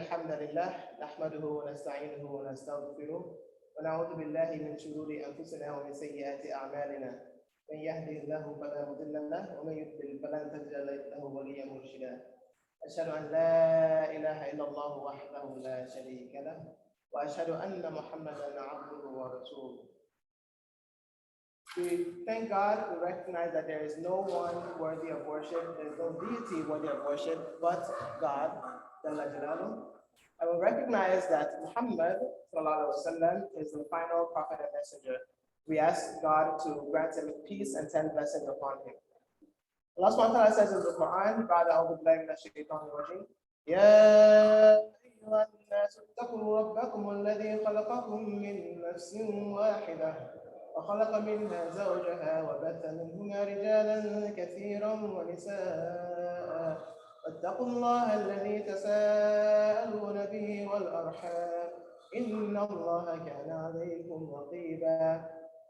الحمد لله نحمده ونستعينه ونستغفره ونعوذ بالله من شرور أنفسنا ومن سيئات أعمالنا من يهده الله فلا مضل له ومن يضلل فلن تجد له وليا مرشدا أشهد أن لا إله إلا الله وحده لا شريك له وأشهد أن محمدا عبده ورسوله. We thank God, we recognize that there is no one worthy of worship, there is no deity worthy of worship but God, Jalla Jalaluhu. And we recognize that Muhammad is the final prophet and messenger. We ask God to grant him peace and 10 blessings upon him. Allah subhanahu wa ta'ala says in the Quran, بعد أعوذ بالله من الشيطان الرجيم يا أيها الناس اتقوا ربكم الذي خلقكم من نفس واحدة وخلق منها زوجها وبث منهما رجالا كثيرا ونساء واتقوا الله الذي تساءلون به والأرحام إن الله كان عليكم رقيبا.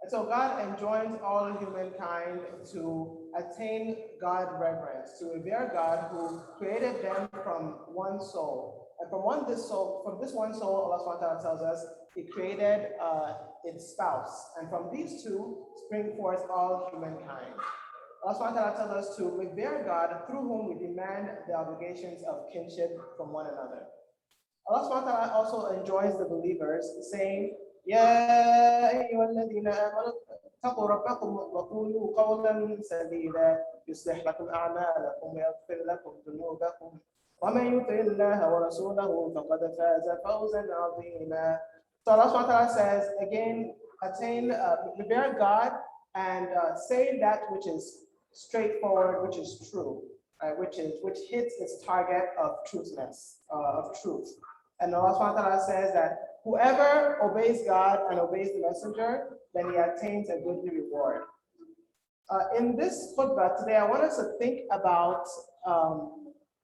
And so God enjoins all humankind to attain God reverence, to revere God who created them from one soul. And from this one soul, Allah subhanahu wa ta'ala tells us, He created its spouse. And from these two spring forth all humankind. Allah subhanahu wa ta'ala tells us to revere God through whom we demand the obligations of kinship from one another. Allah subhanahu wa ta'ala also enjoins the believers, saying, يا أيها الذين آمنوا اتقوا ربكم وقولوا قولا سديدا يصلح لكم أعمالكم ويغفر لكم ذنوبكم ومن يطع الله ورسوله فقد فاز فوزا عظيما. So Allah subhanahu wa ta'ala says again, revere God and say that which is straightforward, which is true, which hits its target of truthness, of truth. And Allah subhanahu wa ta'ala says that whoever obeys God and obeys the messenger, then he attains a good reward. In this khutbah today, I want us to think about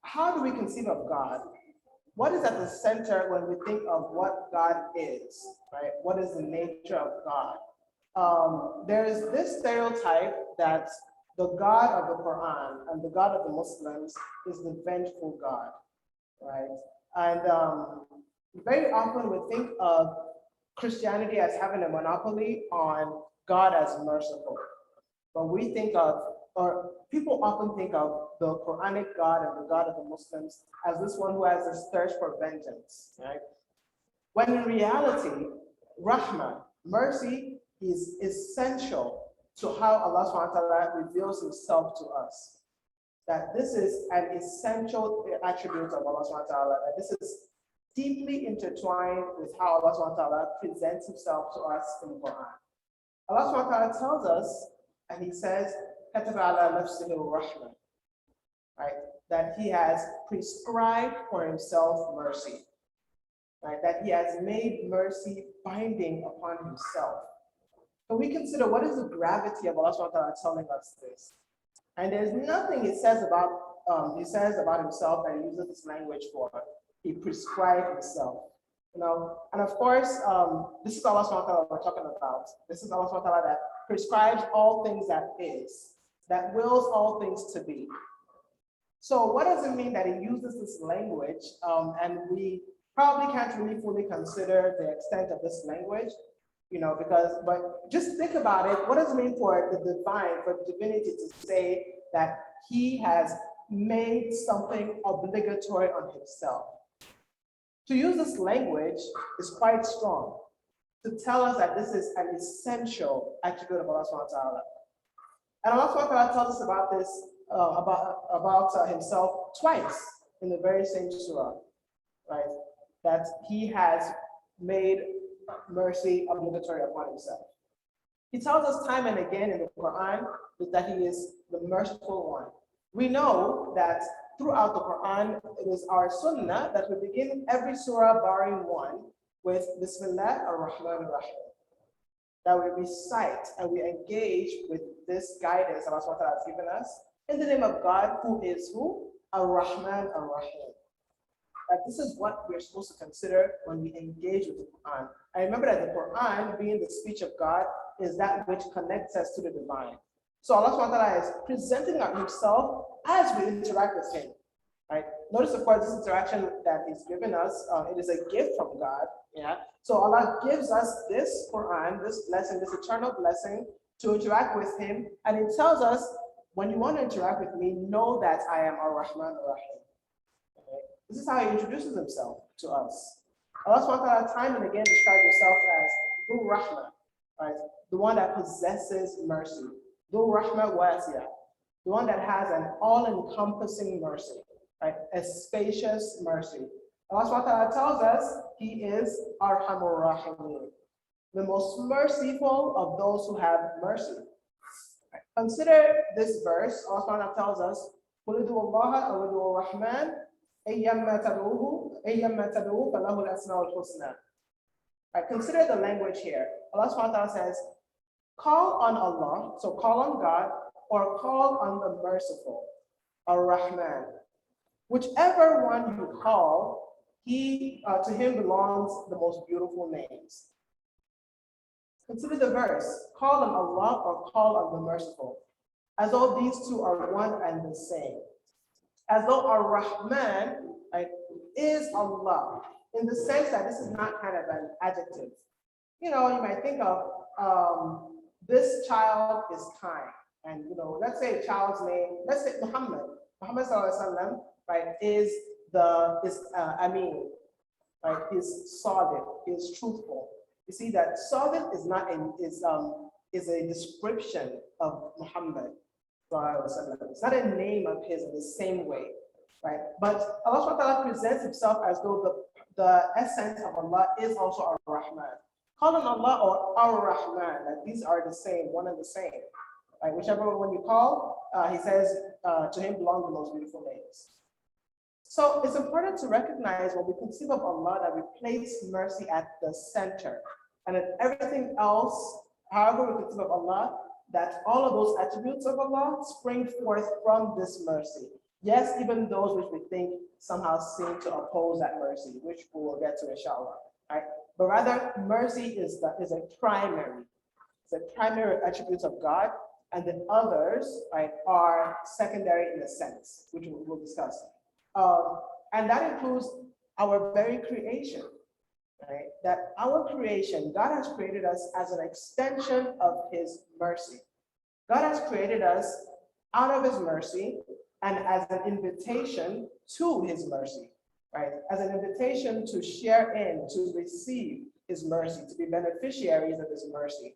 how do we conceive of God? What is at the center when we think of what God is, right? What is the nature of God? There is this stereotype that the God of the Quran and the God of the Muslims is the vengeful God, right? And very often we think of Christianity as having a monopoly on God as merciful. But we think of, or people often think of the Quranic God and the God of the Muslims as this one who has this thirst for vengeance, right? When in reality, Rahmah, mercy, is essential to how Allah subhanahu wa ta'ala reveals himself to us. That this is an essential attribute of Allah subhanahu wa ta'ala, that this is deeply intertwined with how Allah subhanahu wa ta'ala presents himself to us in the Quran. Allah subhanahu wa ta'ala tells us, and he says, كَتَبَ عَلَى نَفْسِهِ الرَّحْمَةِ, right? That he has prescribed for himself mercy, right? That he has made mercy binding upon himself. So we consider what is the gravity of Allah subhanahu wa ta'ala telling us this. And there's nothing he says about himself that he uses this language for. He prescribed himself, you know. And of course, this is Allah subhanahu wa ta'ala we're talking about. This is Allah subhanahu wa ta'ala that prescribes all things that is, that wills all things to be. So what does it mean that he uses this language? And we probably can't really fully consider the extent of this language, you know, but just think about it. What does it mean for the divine, for divinity to say that he has made something obligatory on himself? To use this language is quite strong, to tell us that this is an essential attribute of Allah subhanahu wa ta'ala. And Allah subhanahu wa ta'ala tells us about this, about himself twice in the very same surah, right? That he has made mercy obligatory upon himself. He tells us time and again in the Quran that he is the merciful one. We know that throughout the Quran, it is our sunnah that we begin every surah barring one with Bismillah ar-Rahman ar-Rahim. That we recite and we engage with this guidance that Allah has given us in the name of God, who is who? Ar-Rahman ar-Rahim. That this is what we're supposed to consider when we engage with the Quran. I remember that the Quran, being the speech of God, is that which connects us to the divine. So Allah subhanahu wa ta'ala is presenting himself as we interact with him, right? Notice, of course, this interaction that He's given us, it is a gift from God. Yeah. So Allah gives us this Quran, this blessing, this eternal blessing to interact with Him. And it tells us, when you want to interact with me, know that I am Ar-Rahman Ar-Rahim. Okay? This is how He introduces Himself to us. Allah subhanahu wa ta'ala time and again describes Himself as Dhu Rahmah, right? The one that possesses mercy. Dhu Rahmah Wasi'ah, the one that has an all-encompassing mercy, right? A spacious mercy. Allah subhanahu wa ta'ala tells us He is Arhamur Rahimin, the most merciful of those who have mercy. Right? Consider this verse. Allah subhanahu wa ta'ala tells us, قُلِ ادْعُوا اللَّهَ أَوْ ادْعُوا الرَّحْمَنَ أَيَّمَّا تَدْعُوا فَلَهُ الْأَسْمَاءُ الْحُسْنَى. Right? Consider the language here. Allah subhanahu wa ta'ala says, call on Allah, so call on God, or call on the merciful, Ar-Rahman. Whichever one you call, to Him belongs the most beautiful names. Consider the verse, call on Allah or call on the merciful, as though these two are one and the same. As though Ar-Rahman, right, is Allah, in the sense that this is not kind of an adjective. You know, you might think of this child is kind. And let's say a child's name, let's say Muhammad. Muhammad sallallahu alaihi wasallam, right, is Amin, right? Is solid, is truthful. You see that solid is not is a description of Muhammad sallallahu alaihi wasallam. It's not a name of his in the same way, right? But Allah subhanahu wa ta'ala presents Himself as though the essence of Allah is also Ar-Rahman. Call on Allah or Ar-Rahman, that these are the same, one and the same. Right? Whichever one you call, He says, to Him belong the most beautiful names. So it's important to recognize when we conceive of Allah that we place mercy at the center. And that everything else, however we conceive of Allah, that all of those attributes of Allah spring forth from this mercy. Yes, even those which we think somehow seem to oppose that mercy, which we will get to inshallah. Right? But rather, mercy is a primary. It's a primary attribute of God. And the others, right, are secondary in a sense, which we'll discuss. And that includes our very creation, right? That our creation, God has created us as an extension of His mercy. God has created us out of His mercy and as an invitation to His mercy, right? As an invitation to share in, to receive His mercy, to be beneficiaries of His mercy.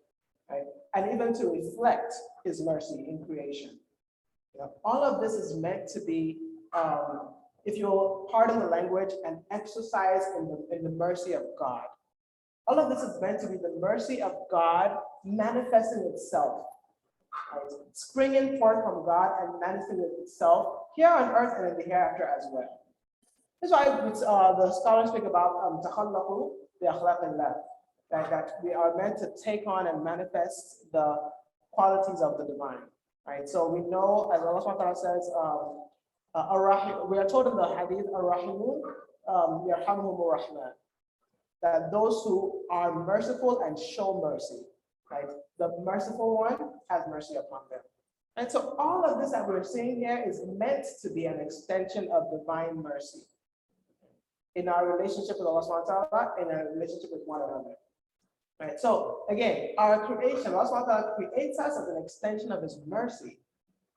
Right? And even to reflect His mercy in creation. All of this is meant to be, if you'll pardon the language, an exercise in the mercy of God. All of this is meant to be the mercy of God manifesting itself, right? Springing forth from God and manifesting itself here on earth and in the hereafter as well. That's why the scholars speak about تَخَلَّقُوا بِأَخْلَاقِ اللَّهِ. That we are meant to take on and manifest the qualities of the divine, right? So we know, as Allah subhanahu wa ta'ala says, we are told in the hadith, Ar-Rahimun, Yarhamuhumur Rahman, that those who are merciful and show mercy, right? The merciful one has mercy upon them. And so all of this that we're seeing here is meant to be an extension of divine mercy in our relationship with Allah subhanahu wa ta'ala, in our relationship with one another. Right. So again, our creation, Allah subhanahu wa ta'ala creates us as an extension of His mercy.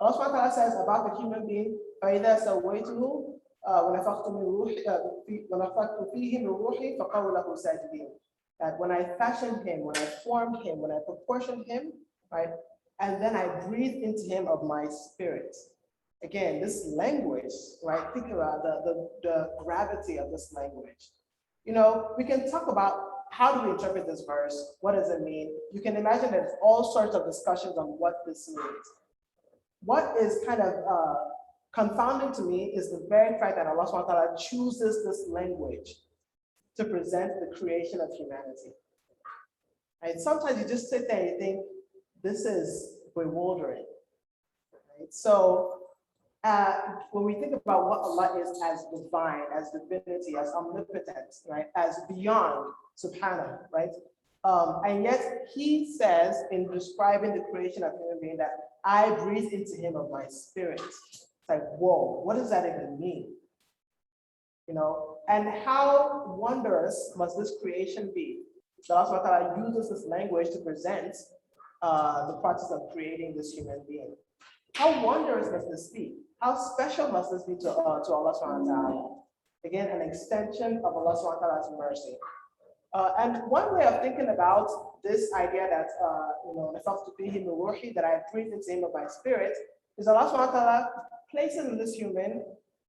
Allah subhanahu wa ta'ala says about the human being, فَإِذَا سَوَّيْتُهُ وَنَفَخْتُ فِيهِ مِنْ رُوحِي فَقَعُوا لَهُ سَاجِدِينَ. That when I fashioned him, when I formed him, when I proportioned him, right, and then I breathed into him of my spirit. Again, this language, right? Think about the gravity of this language. We can talk about how do we interpret this verse? What does it mean? You can imagine there's all sorts of discussions on what this means. What is kind of confounding to me is the very fact that Allah subhanahu wa ta'ala chooses this language to present the creation of humanity. And sometimes you just sit there and you think, this is bewildering. Right? So when we think about what Allah is as divine, as divinity, as omnipotent, right, as beyond subhanahu, right? And yet He says in describing the creation of human being that I breathe into him of my spirit. It's like, whoa, what does that even mean? And how wondrous must this creation be? So Allah subhanahu wa ta'ala uses this language to present the process of creating this human being. How wondrous must this be? How special must this be to Allah subhanahu wa ta'ala? Again, an extension of Allah subhanahu wa ta'ala's mercy. And one way of thinking about this idea that, that I breathe into him of my spirit, is Allah subhanahu wa ta'ala places in this human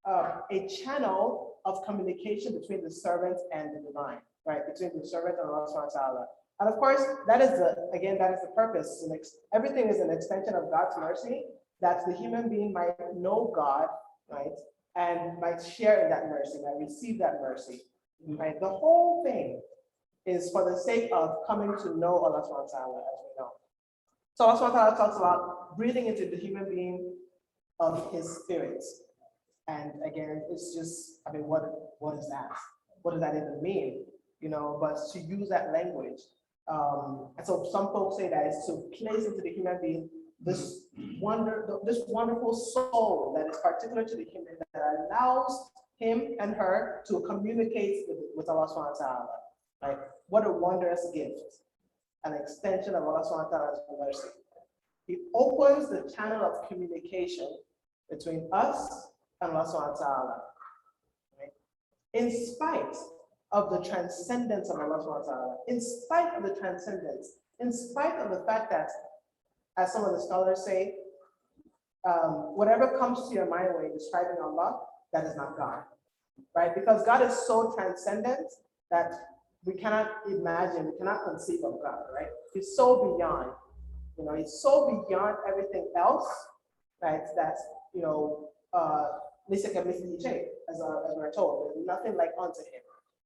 a channel of communication between the servant and the divine, right? Between the servant and Allah subhanahu wa ta'ala. And of course, that is the purpose. Everything is an extension of God's mercy, that the human being might know God, right? And might share in that mercy, might receive that mercy, right? The whole thing is for the sake of coming to know Allah subhanahu wa ta'ala, as we know. So Allah subhanahu wa ta'ala talks about breathing into the human being of his spirit. And again, it's just, what is that? What does that even mean? But to use that language. And so some folks say that it's to place into the human being this wonderful soul that is particular to the human, that allows him and her to communicate with Allah subhanahu wa ta'ala. Like, what a wondrous gift, an extension of Allah subhanahu wa ta'ala's mercy. He opens the channel of communication between us and Allah subhanahu wa ta'ala. Right? In spite of the transcendence of Allah subhanahu wa ta'ala, in spite of the transcendence, in spite of the fact that, as some of the scholars say, whatever comes to your mind when you're describing Allah, that is not God, right? Because God is so transcendent that we cannot imagine, we cannot conceive of God, right? He's so beyond, he's so beyond everything else, right? That, as we're told, there's nothing like unto him.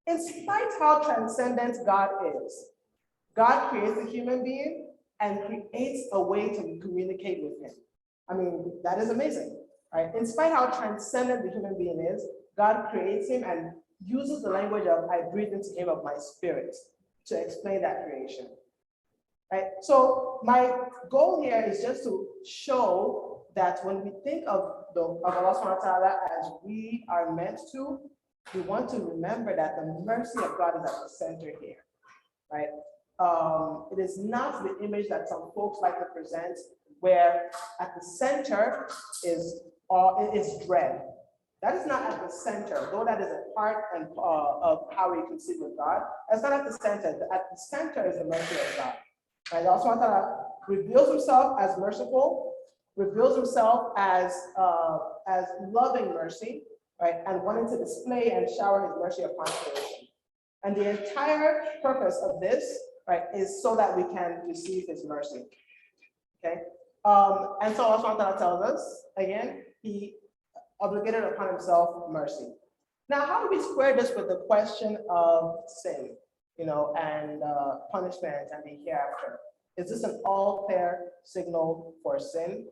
In spite how transcendent God is, God creates a human being and creates a way to communicate with him. That is amazing, right? In spite how transcendent the human being is, God creates him and uses the language of I breathe into him of my spirit to explain that creation, right? So my goal here is just to show that when we think of Allah subhanahu wa ta'ala as we are meant to, we want to remember that the mercy of God is at the center here, right? It is not the image that some folks like to present, where at the center is dread. That is not at the center, though that is a part of how we conceive with God. That's not at the center. At the center is the mercy of God. Right? Allah subhanahu wa ta'ala reveals himself as merciful, reveals himself as loving mercy, right? And wanting to display and shower his mercy upon creation. And the entire purpose of this, right, is so that we can receive his mercy. Okay? And so Allah subhanahu wa ta'ala tells us, again, he obligated upon himself mercy. Now, how do we square this with the question of sin, and punishment and the hereafter? Is this an all-clear signal for sin?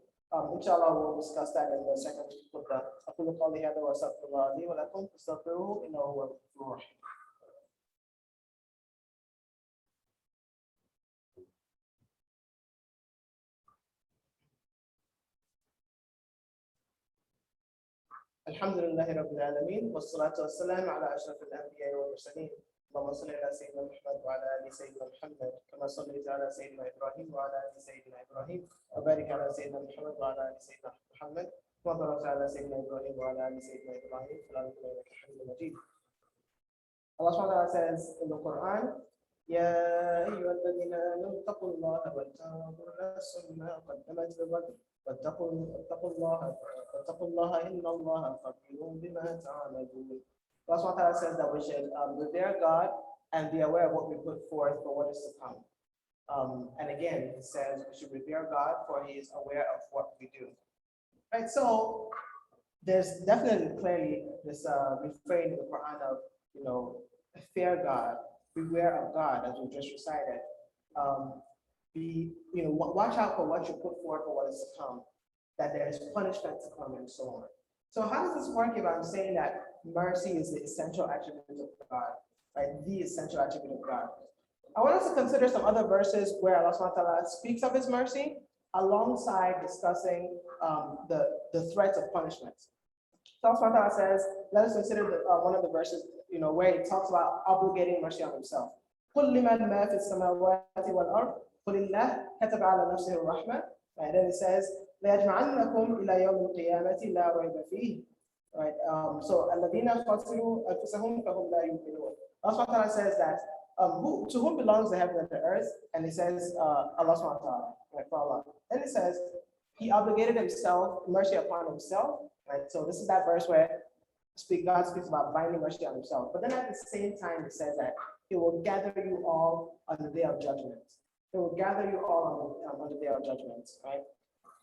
Inshallah, we'll discuss that in the second khutbah. أقول قولي هذا وأستغفر الله لي ولكم فاستغفروه إنه هو الغفور الرحيم. الحمد لله رب العالمين والصلاة والسلام على أشرف الأنبياء والمرسلين. اللهم صل على سيدنا محمد وعلى آل سيدنا محمد كما صليت على سيدنا إبراهيم وعلى آل سيدنا إبراهيم وبارك على سيدنا محمد وعلى آل سيدنا محمد كما باركت على سيدنا إبراهيم وعلى آل سيدنا إبراهيم في العالمين إنك حميد مجيد. Allah subhanahu wa ta'ala says in the Quran, يا أيها الذين آمنوا اتقوا الله ولتنظر نفس ما قدمت لغد واتقوا الله إن الله خبير بما تعملون. Allah subhanahu wa ta'ala says that we should revere God and be aware of what we put forth for what is to come. And again, it says we should revere God for he is aware of what we do. Right, so there's definitely clearly this refrain in the Quran of, fear God, beware of God, as we just recited. Watch out for what you put forth for what is to come, that there is punishment to come and so on. So how does this work if I'm saying that mercy is the essential attribute of God, right? The essential attribute of God. I want us to consider some other verses where Allah subhanahu wa ta'ala speaks of his mercy alongside discussing the threats of punishment. So Allah subhanahu wa ta'ala says, let us consider one of the verses, where it talks about obligating mercy on himself. قل لمن ما في السماوات والأرض قل الله كتب على نفسه الرحمة. Right, then it says ليجمعنكم إلى يوم القيامة لا ريب فيه. Right, so الذين خسروا أنفسهم فهم لا يؤمنون. Allah subhanahu wa ta'ala says that to whom belongs the heaven and the earth, and he says Allah subhanahu wa ta'ala, right, for Allah. Then it says he obligated himself, mercy upon himself, right? So this is that verse where God speaks about binding mercy on himself. But then at the same time, it says that he will gather you all on the day of judgment. He will gather you all on the day of judgment, right?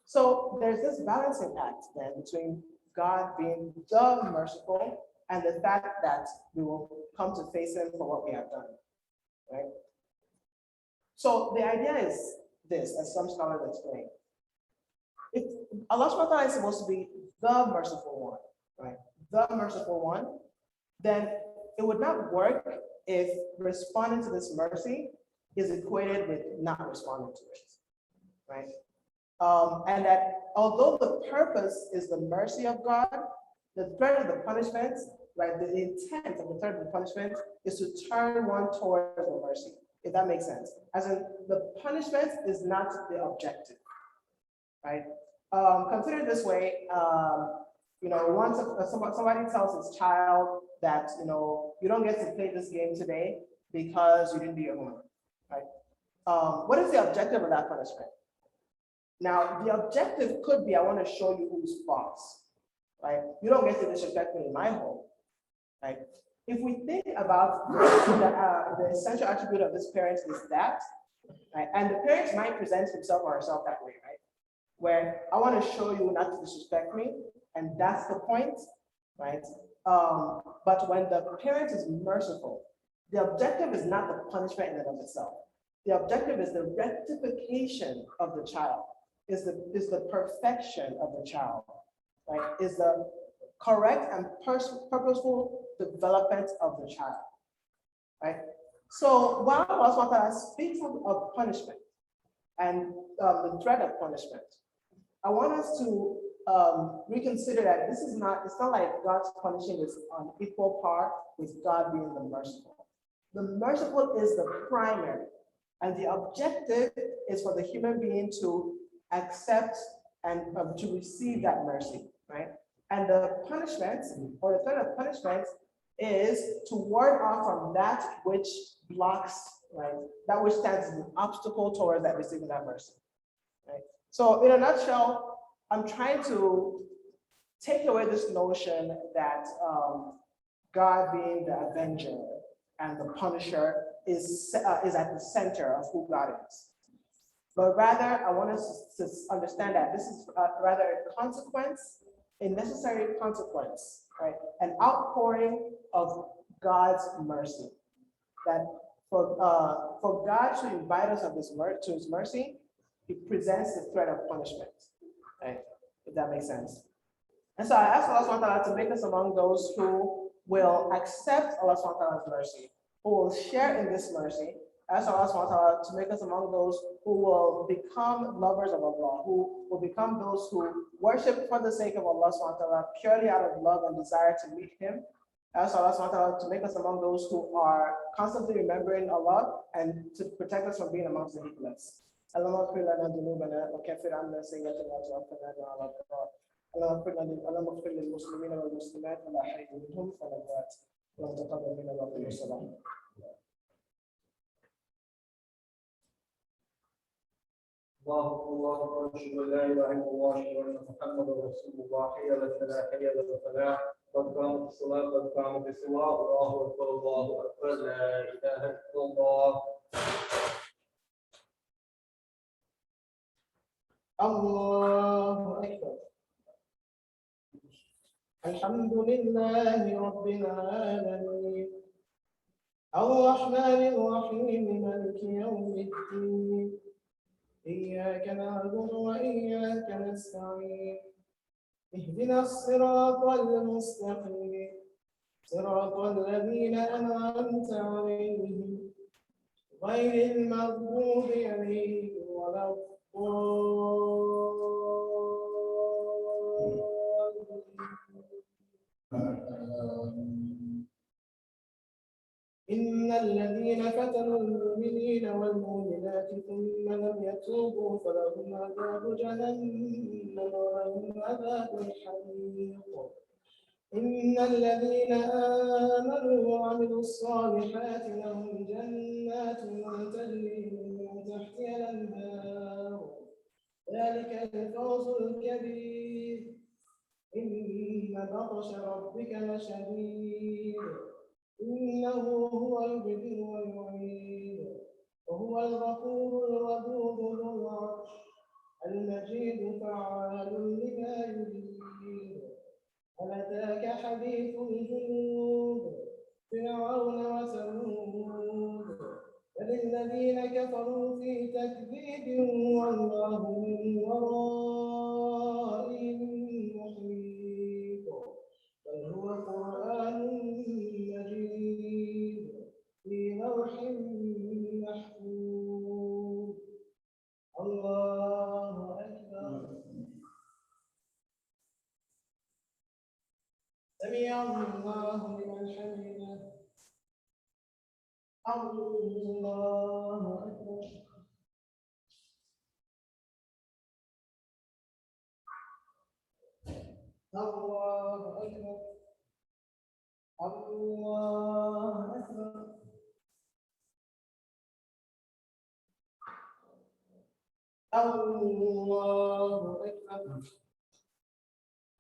So there's this balancing act then between God being the merciful and the fact that we will come to face him for what we have done, right? So the idea is this, as some scholars explain. If Allah subhanahu wa ta'ala is supposed to be the merciful one, right? The merciful one, then it would not work if responding to this mercy is equated with not responding to it, right? And that although the purpose is the mercy of God, the threat of the punishment, right? The intent of the threat of the punishment is to turn one towards the mercy, if that makes sense. As in, the punishment is not the objective, right? Consider it this way, once somebody tells his child that, you don't get to play this game today because you didn't do your homework, right? What is the objective of that punishment? Now, the objective could be, I want to show you who's boss, right? You don't get to disrespect me in my home, right? If we think about the essential attribute of this parent is that, right? And the parent might present himself or herself that way, right? Where I want to show you not to disrespect me, and that's the point, right? But when the parent is merciful, the objective is not the punishment in and of itself. The objective is the rectification of the child, is the perfection of the child, right? Is the correct and purposeful development of the child, right? So while Allah subhanahu wa ta'ala speaks of punishment and the threat of punishment, I want us to reconsider that it's not like God's punishing is on equal par with God being the merciful. The merciful is the primary, and the objective is for the human being to accept and to receive that mercy, right? And the punishment or the threat of punishment is to ward off from that which blocks, right? That which stands as an obstacle towards that receiving that mercy, right? So in a nutshell, I'm trying to take away this notion that God being the avenger and the punisher is at the center of who God is. But rather, I want us to understand that this is rather a consequence, a necessary consequence, right? An outpouring of God's mercy. That for God to invite us to his mercy, he presents the threat of punishment, right? If that makes sense. And so I ask Allah subhanahu wa ta'ala to make us among those who will accept Allah subhanahu wa ta'ala's mercy, who will share in this mercy. I ask Allah subhanahu wa ta'ala to make us among those who will become lovers of Allah, who will become those who worship for the sake of Allah subhanahu wa ta'ala, purely out of love and desire to meet him. I ask Allah subhanahu wa ta'ala to make us among those who are constantly remembering Allah and to protect us from being amongst the heedless. اللهم اغفر لنا ذنوبنا وكفر عنا سيئاتنا وتوفنا مع الابرار. اللهم اغفر للمسلمين والمسلمات والاحياء منهم والاموات. اللهم تقبل منا وقبل الصلاه. الله أكبر أشهد أن لا إله إلا الله أشهد أن محمدا رسول الله حي على الفلاح حي على الفلاح قد قامت الصلاة قد قامت الصلاة الله أكبر الله أكبر لا إله إلا الله. الله أكبر. الحمد لله رب العالمين الرحمن الرحيم مالك يوم الدين إياك نعبد وإياك نستعين اهدنا الصراط المستقيم صراط الذين أنعمت عليهم غير المغضوب عليهم ولا الضالين. إن الذين فتنوا المؤمنين والمؤمنات ثم لم يتوبوا فلهم عذاب جهنم ولهم عذاب الحريق. إن الذين آمنوا وعملوا الصالحات لهم جنات تجري من تحتها الأنهار ذلك الفوز الكبير. إن بطش ربك لشديد إنه هو يبدئ ويعيد وهو الغفور الودود ذو العرش المجيد فعال لما يريد. هل أتاك حديث الجنود فرعون وثمود بل الذين كفروا في تكذيب والله من ورائهم محيط بل هو قرآن مجيد في لوح محفوظ. الله أكبر. سمع الله لمن حمده. الله أكبر. الله أكبر. الله أكبر. الله أكبر.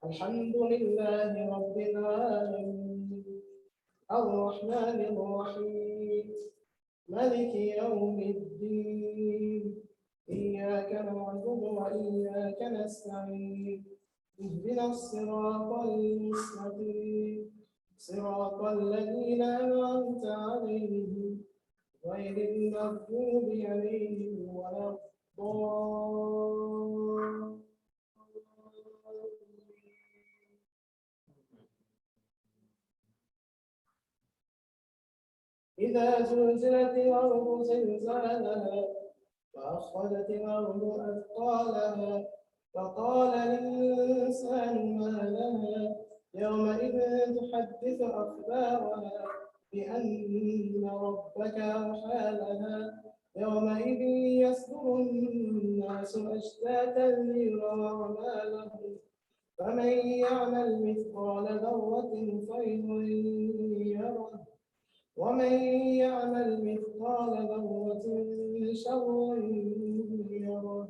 الحمد لله رب العالمين الرحمن الرحيم مالك يوم الدين إياك نعبد وإياك نستعين اهدنا الصراط المستقيم صراط الذين أنعمت عليهم غير المغضوب عليهم ولا الضالين. إذا زلزلت الأرض زلزالها وأخرجت الأرض أثقالها فقال الإنسان ما لها يومئذ تحدث أخبارها بأن ربك أوحى لها يومئذ يصدر الناس أشتاتا ليروا أعمالهم فمن يعمل مثقال ذرة خيرا يره ومن يعمل مثقال ذرة شرا يره.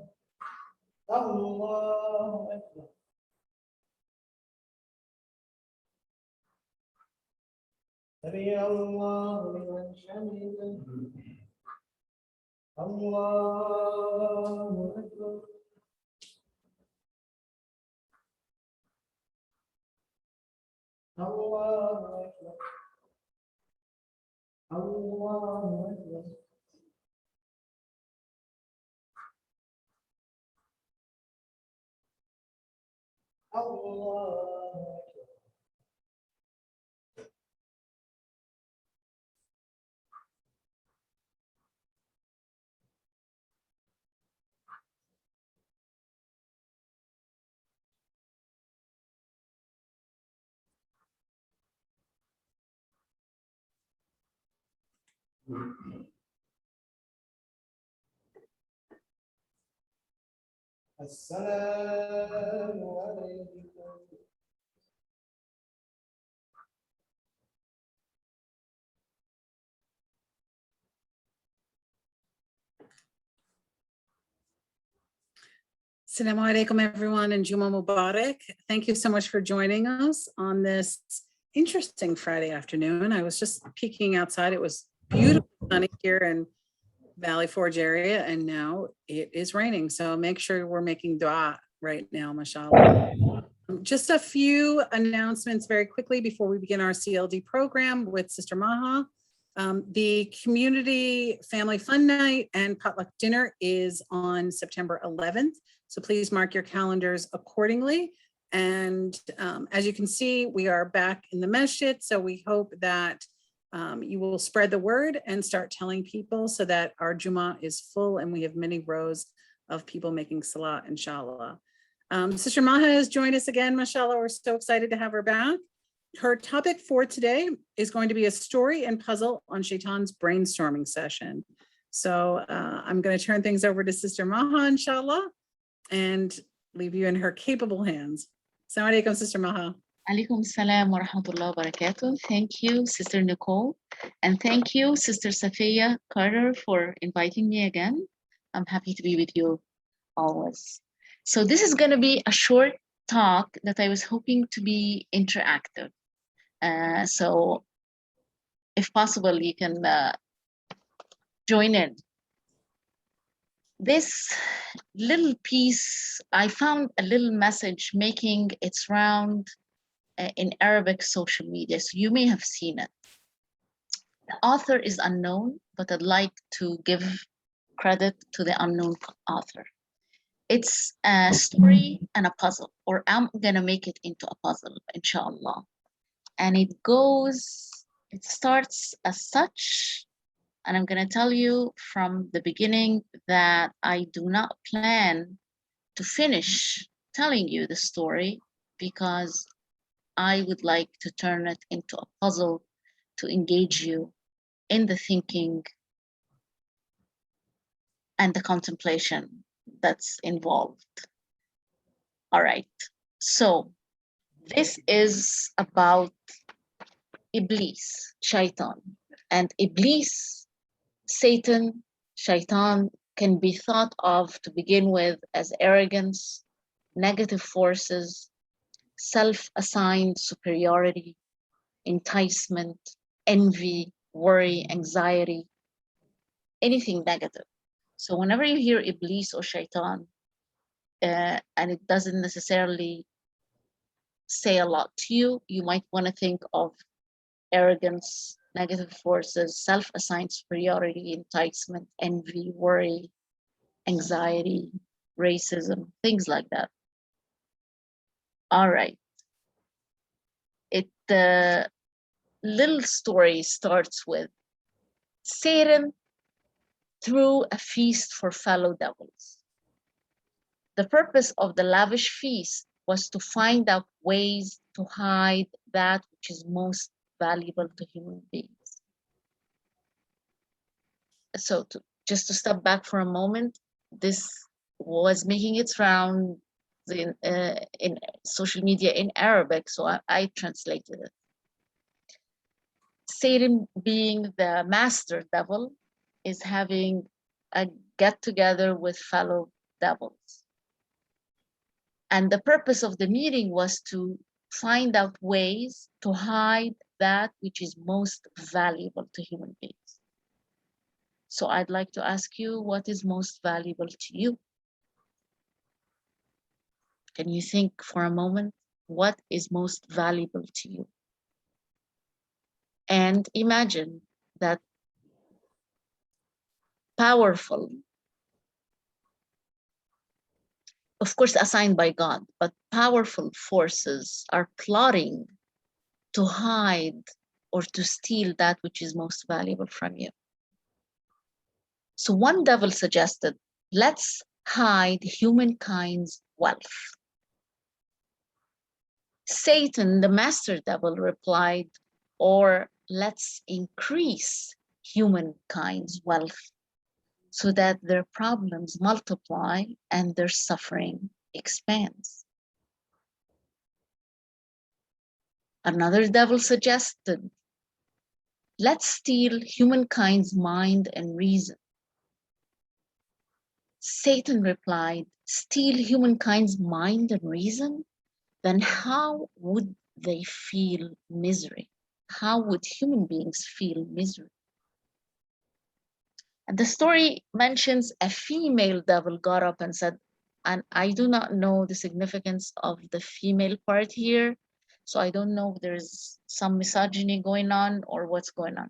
الله أكبر. سمع الله لمن حمده. الله أكبر. الله أكبر. الله أكبر. الله أكبر. السلام عليكم. Assalamu alaikum, everyone, and Juma Mubarak. Thank you so much for joining us on this interesting Friday afternoon. I was just peeking outside. It was beautiful sunny here in Valley Forge area, and now it is raining. So make sure we're making dua right now, mashallah. Just a few announcements very quickly before we begin our CLD program with Sister Maha. The Community Family Fun Night and Potluck Dinner is on September 11th. So please mark your calendars accordingly. And as you can see, we are back in the masjid. So we hope that you will spread the word and start telling people so that our Jummah is full and we have many rows of people making salat, inshallah. Sister Maha has joined us again, mashallah. We're so excited to have her back. her topic for today is going to be a story and puzzle on Shaitan's brainstorming session. So I'm going to turn things over to Sister Maha, inshallah, and leave you in her capable hands. Assalamu alaikum, Sister Maha. Alaikum salam wa rahmatullahi wa barakatuh. Thank you, Sister Nicole. And thank you, Sister Safiya Carter, for inviting me again. I'm happy to be with you always. So this is going to be a short talk that I was hoping to be interactive. So if possible, you can join in. This little piece, I found a little message making its round in Arabic social media, so you may have seen it. The author is unknown, but I'd like to give credit to the unknown author. It's a story and a puzzle, or I'm gonna make it into a puzzle, inshallah. And it starts as such, and I'm gonna tell you from the beginning that I do not plan to finish telling you the story because I would like to turn it into a puzzle to engage you in the thinking and the contemplation that's involved. All right, so this is about Iblis, Shaitan. And Iblis, Satan, Shaitan can be thought of to begin with as arrogance, negative forces, self-assigned superiority, enticement, envy, worry, anxiety, anything negative. So whenever you hear Iblis or Shaitan, and it doesn't necessarily say a lot to you, you might want to think of arrogance, negative forces, self-assigned superiority, enticement, envy, worry, anxiety, racism, things like that. All right. The little story starts with Satan threw a feast for fellow devils. The purpose of the lavish feast was to find out ways to hide that which is most valuable to human beings. So just to step back for a moment, this was making its round in social media in Arabic, so I translated it. Satan, being the master devil, is having a get together with fellow devils. And the purpose of the meeting was to find out ways to hide that which is most valuable to human beings. So I'd like to ask you, what is most valuable to you? Can you think for a moment, what is most valuable to you? And imagine that powerful, of course assigned by God, but powerful forces are plotting to hide or to steal that which is most valuable from you. So one devil suggested, let's hide humankind's wealth. Satan, the master devil, replied, or let's increase humankind's wealth so that their problems multiply and their suffering expands. Another devil suggested, let's steal humankind's mind and reason. Satan replied, steal humankind's mind and reason? Then how would they feel misery? How would human beings feel misery? And the story mentions a female devil got up and said, and I do not know the significance of the female part here, so I don't know if there's some misogyny going on or what's going on.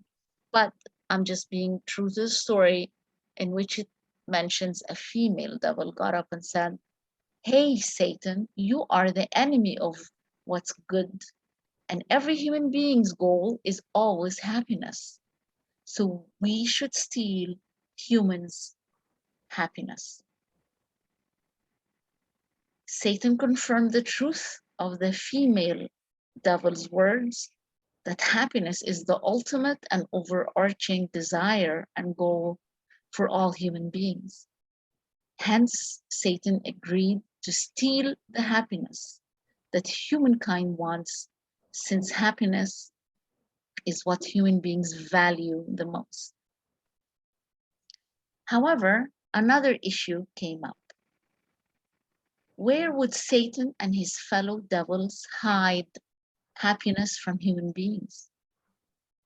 But I'm just being true to the story in which it mentions a female devil got up and said, hey, Satan, you are the enemy of what's good. And every human being's goal is always happiness. So we should steal humans' happiness. Satan confirmed the truth of the female devil's words that happiness is the ultimate and overarching desire and goal for all human beings. Hence, Satan agreed to steal the happiness that humankind wants, since happiness is what human beings value the most. However, another issue came up. Where would Satan and his fellow devils hide happiness from human beings?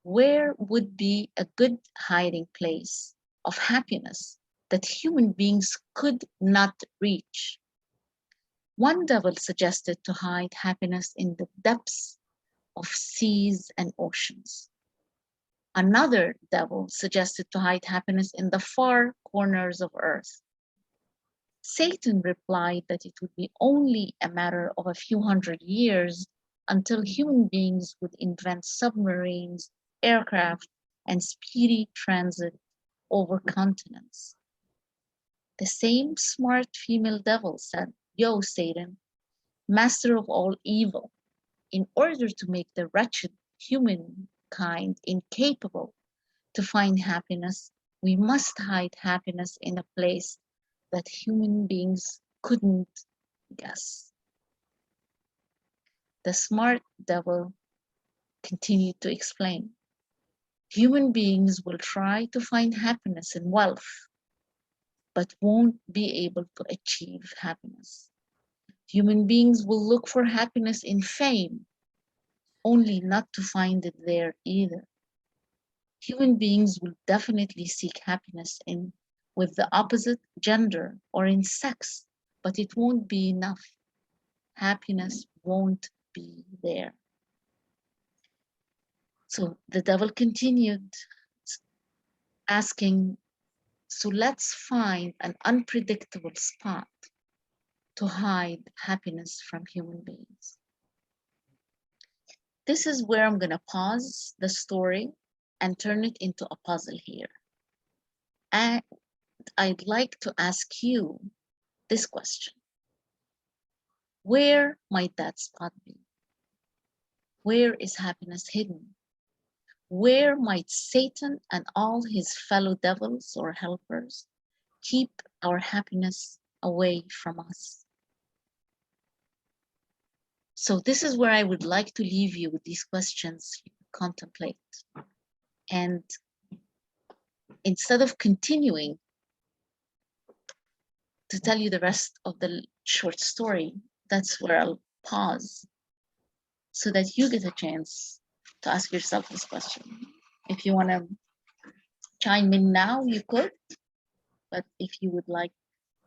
Where would be a good hiding place of happiness that human beings could not reach? One devil suggested to hide happiness in the depths of seas and oceans. Another devil suggested to hide happiness in the far corners of earth. Satan replied that it would be only a matter of a few hundred years until human beings would invent submarines, aircraft, and speedy transit over continents. The same smart female devil said, "Yo, Satan, master of all evil, in order to make the wretched humankind incapable to find happiness, we must hide happiness in a place that human beings couldn't guess." The smart devil continued to explain, "Human beings will try to find happiness in wealth, but won't be able to achieve happiness. Human beings will look for happiness in fame, only not to find it there either. Human beings will definitely seek happiness with the opposite gender or in sex, but it won't be enough. Happiness won't be there." So the devil continued asking, "So let's find an unpredictable spot to hide happiness from human beings." This is where I'm going to pause the story and turn it into a puzzle here. And I'd like to ask you this question. Where might that spot be? Where is happiness hidden? Where might Satan and all his fellow devils or helpers keep our happiness away from us? So this is where I would like to leave you with these questions you contemplate. And instead of continuing to tell you the rest of the short story, that's where I'll pause so that you get a chance to ask yourself this question. If you want to chime in now, you could, but if you would like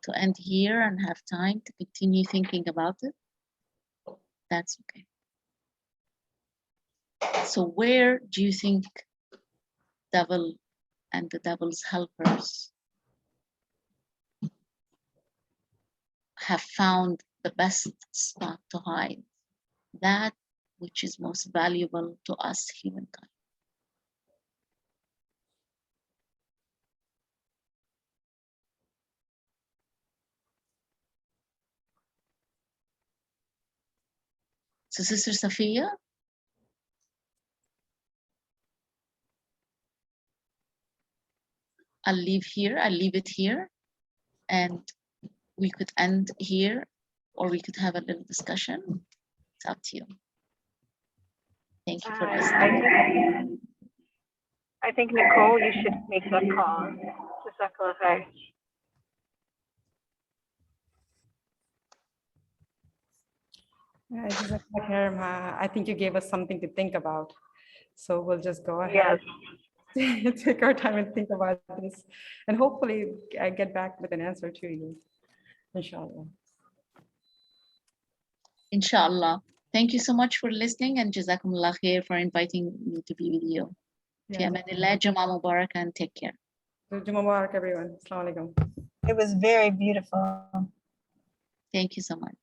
to end here and have time to continue thinking about it, that's okay. So where do you think devil and the devil's helpers have found the best spot to hide that which is most valuable to us humankind? So Sister Safiya, I'll leave it here, and we could end here, or we could have a little discussion. It's up to you. Thank you for listening. I think, Nicole, you should make that call. Jazakallah khair. Jazakallah khair, Ma. I think you gave us something to think about. So we'll just go ahead. Yes. Take our time and think about this. And hopefully I get back with an answer to you. Inshallah. Inshallah. Thank you so much for listening, and Jazakumullah khair for inviting me to be with you. Fi amanillah, Juma Mubarak, and take care. Juma Mubarak, everyone. Assalamu alaikum. It was very beautiful. Thank you so much.